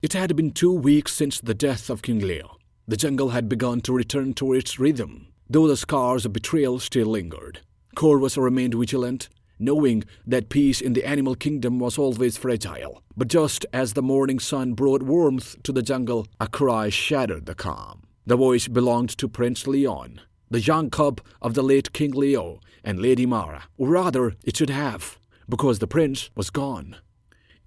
It had been 2 weeks since the death of King Leo. The jungle had begun to return to its rhythm, though the scars of betrayal still lingered. Corvus remained vigilant, knowing that peace in the animal kingdom was always fragile. But just as the morning sun brought warmth to the jungle, a cry shattered the calm. The voice belonged to Prince Leon, the young cub of the late King Leo and Lady Mara. Or rather, it should have, because the prince was gone.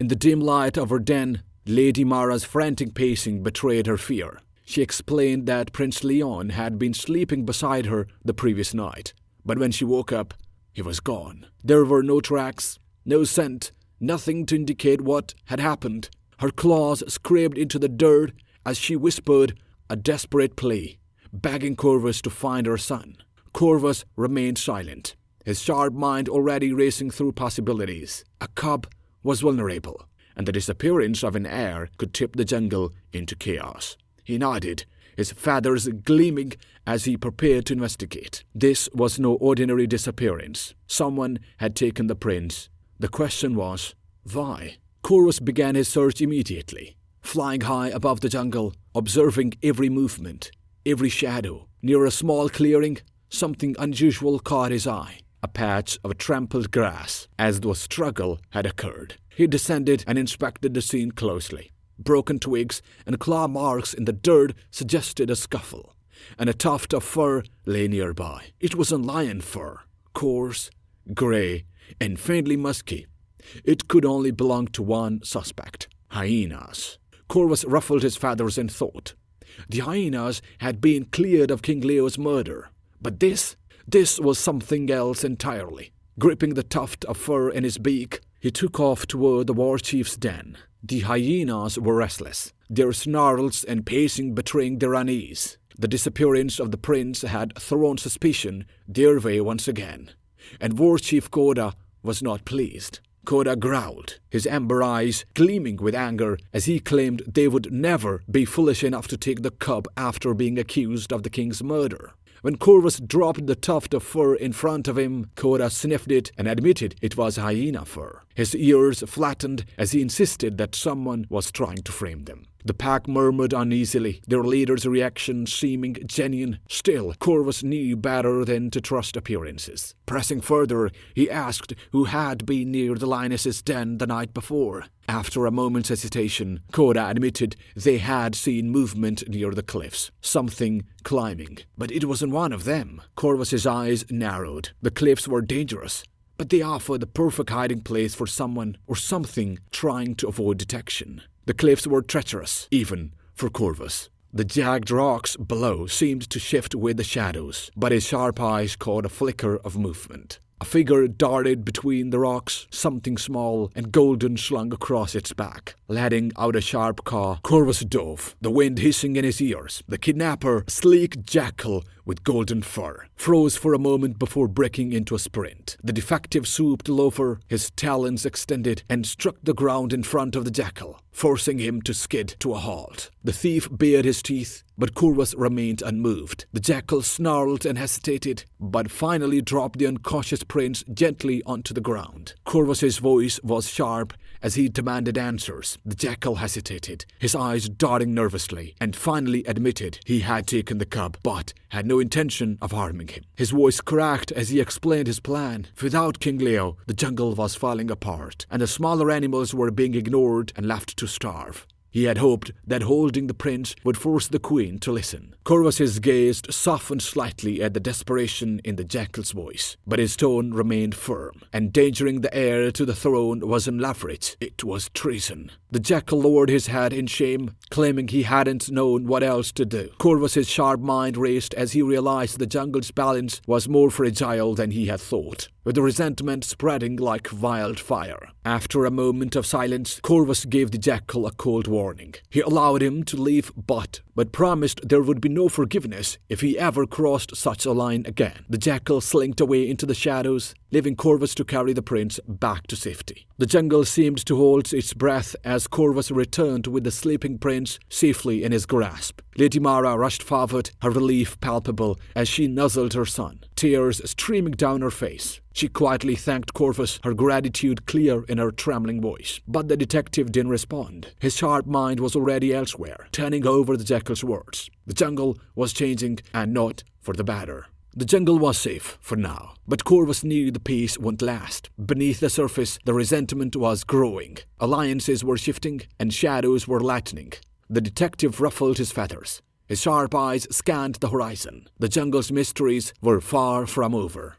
In the dim light of her den, Lady Mara's frantic pacing betrayed her fear. She explained that Prince Leon had been sleeping beside her the previous night, but when she woke up, he was gone. There were no tracks, no scent, nothing to indicate what had happened. Her claws scraped into the dirt as she whispered a desperate plea, begging Corvus to find her son. Corvus remained silent, his sharp mind already racing through possibilities. A cub was vulnerable, and the disappearance of an heir could tip the jungle into chaos. He nodded, his feathers gleaming as he prepared to investigate. This was no ordinary disappearance. Someone had taken the prince. The question was, why? Corvus began his search immediately, flying high above the jungle, observing every movement, every shadow. Near a small clearing, something unusual caught his eye. A patch of trampled grass, as though a struggle had occurred. He descended and inspected the scene closely. Broken twigs and claw marks in the dirt suggested a scuffle, and a tuft of fur lay nearby. It was a lion fur, coarse, grey, and faintly musky. It could only belong to one suspect: hyenas. Corvus ruffled his feathers in thought. The hyenas had been cleared of King Leo's murder, but this was something else entirely. Gripping the tuft of fur in his beak, he took off toward the war chief's den. The hyenas were restless, their snarls and pacing betraying their unease. The disappearance of the prince had thrown suspicion their way once again, and War Chief Koda was not pleased. Koda growled, his amber eyes gleaming with anger as he claimed they would never be foolish enough to take the cub after being accused of the king's murder. When Corvus dropped the tuft of fur in front of him, Koda sniffed it and admitted it was hyena fur. His ears flattened as he insisted that someone was trying to frame them. The pack murmured uneasily, their leader's reaction seeming genuine. Still, Corvus knew better than to trust appearances. Pressing further, he asked who had been near the lioness's den the night before. After a moment's hesitation, Koda admitted they had seen movement near the cliffs, something climbing. But it wasn't one of them. Corvus's eyes narrowed. The cliffs were dangerous, but they offered the perfect hiding place for someone or something trying to avoid detection. The cliffs were treacherous, even for Corvus. The jagged rocks below seemed to shift with the shadows, but his sharp eyes caught a flicker of movement. A figure darted between the rocks, something small and golden slung across its back. Letting out a sharp caw, Corvus dove, the wind hissing in his ears. The kidnapper, a sleek jackal with golden fur, froze for a moment before breaking into a sprint. The defective swooped over, his talons extended, and struck the ground in front of the jackal, forcing him to skid to a halt. The thief bared his teeth, but Corvus remained unmoved. The jackal snarled and hesitated, but finally dropped the unconscious prince gently onto the ground. Corvus's voice was sharp as he demanded answers. The jackal hesitated, his eyes darting nervously, and finally admitted he had taken the cub, but had no intention of harming him. His voice cracked as he explained his plan. Without King Leo, the jungle was falling apart, and the smaller animals were being ignored and left to starve. He had hoped that holding the prince would force the queen to listen. Corvus's gaze softened slightly at the desperation in the jackal's voice, but his tone remained firm. Endangering the heir to the throne wasn't leverage, it was treason. The jackal lowered his head in shame, claiming he hadn't known what else to do. Corvus's sharp mind raced as he realized the jungle's balance was more fragile than he had thought, with the resentment spreading like wildfire. After a moment of silence, Corvus gave the jackal a cold warning. He allowed him to leave, but but promised there would be no forgiveness if he ever crossed such a line again. The jackal slinked away into the shadows, leaving Corvus to carry the prince back to safety. The jungle seemed to hold its breath as Corvus returned with the sleeping prince safely in his grasp. Lady Mara rushed forward, her relief palpable as she nuzzled her son, tears streaming down her face. She quietly thanked Corvus, her gratitude clear in her trembling voice. But the detective didn't respond. His sharp mind was already elsewhere, turning over the jackal's words. The jungle was changing, and not for the better. The jungle was safe for now, but Corvus knew the peace wouldn't last. Beneath the surface, the resentment was growing. Alliances were shifting, and shadows were lightening. The detective ruffled his feathers. His sharp eyes scanned the horizon. The jungle's mysteries were far from over.